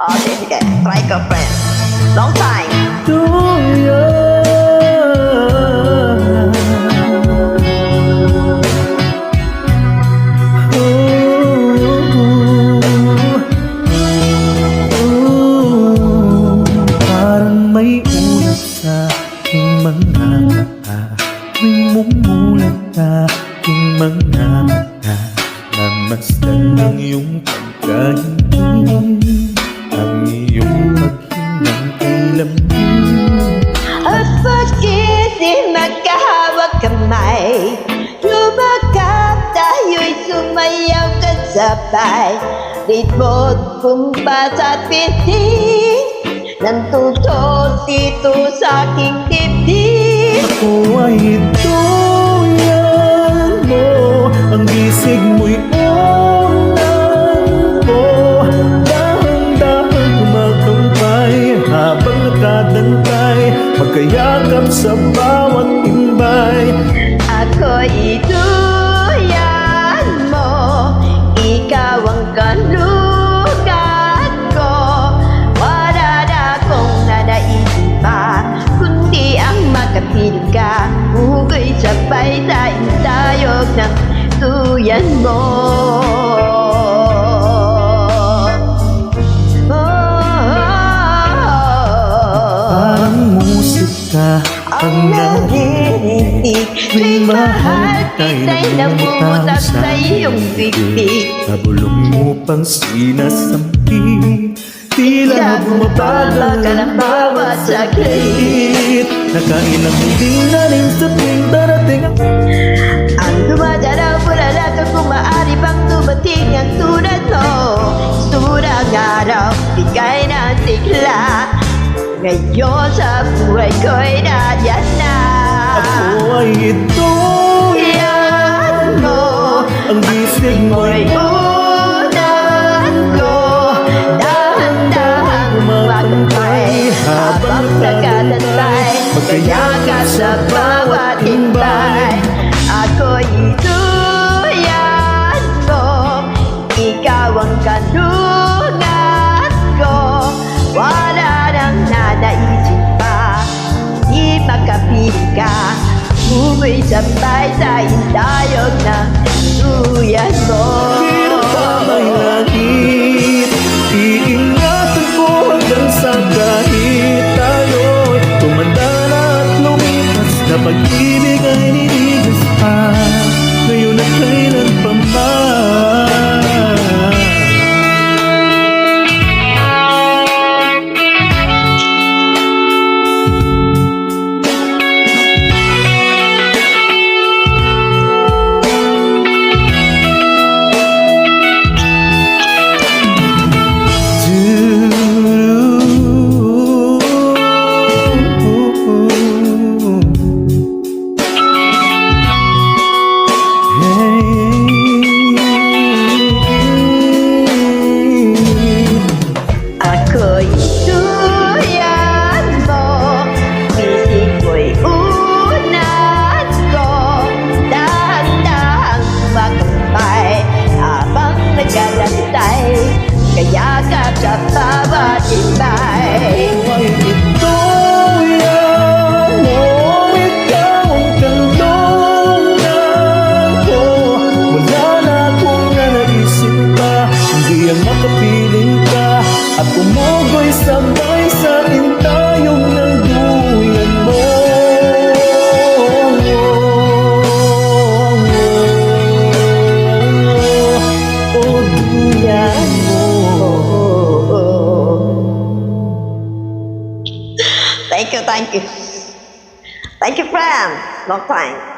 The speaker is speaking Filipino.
Okay, sige. Try ko, friend. Long time. Parang may ulat sa aking mga mata, tuwing mumulat sa aking mga mata. Namasdan ng iyong pagkahiling, ang iyong paghinang kay lambing. At bakit di magkahawak kamay? Lumakap tayo'y sumayaw kasabay. Ritmo't kumpas at pitik ng tutos dito sa aking dibdib. Ako ay ituyan mo, ang bisig mo'y unan ko. Dahan-dahan kumakampay habang nakadantay, magkayakap sa bawat timbay. Ako'y ituyan mo, ikaw ang kalugat ko. Wala na akong nanaisip pa, kundi ang makapiling ka. Hugoy sabay sa intayog ng tuyan mo. Parang musika ang naririnig, tuwing mahal kita'y namumutap sa iyong bibig. Nabulong mo pang sinasampi, tila bumabagal ang bawat sakit. Nakailang din na rin sa tuwing darating Ang dumadaraw mula na kung maaari bang dumating ang tulad mo. Surang araw, bigay ng sigla, ngayon sa buhay ko'y nandiyan na. ako ay ituyan mo, ang bisig mo'y unan ko. Dahan-dahan magkakay habang nakadantay, magkayakap sa bawat timbay. Ako'y ituyan mo, ikaw ang kanungan ko. Wala nang nanaisip pa, di makapiling ka. Umuwi sabay sa intayog ng tuyan mo. hirap pa may langit, iingatan ko hanggang sa kahit tayo'y tumanda na at lumipas, na pag-ibig ay ninigas pa, ngayon at kailan pa man. Ako'y tuyan mo, bisig mo'y unan ko. Dahan-dahang kumakampay habang nagdadantay, kayakap sa bawat timbay. Ay ituyan mo, ikaw ang kanungan ko. Wala na akong nanaisip pa, hindi ang makapiling ka, at umugoy sabay sa intayong ng duyan mo. O duyan mo. Thank you, thank you. Thank you, friend. Long time.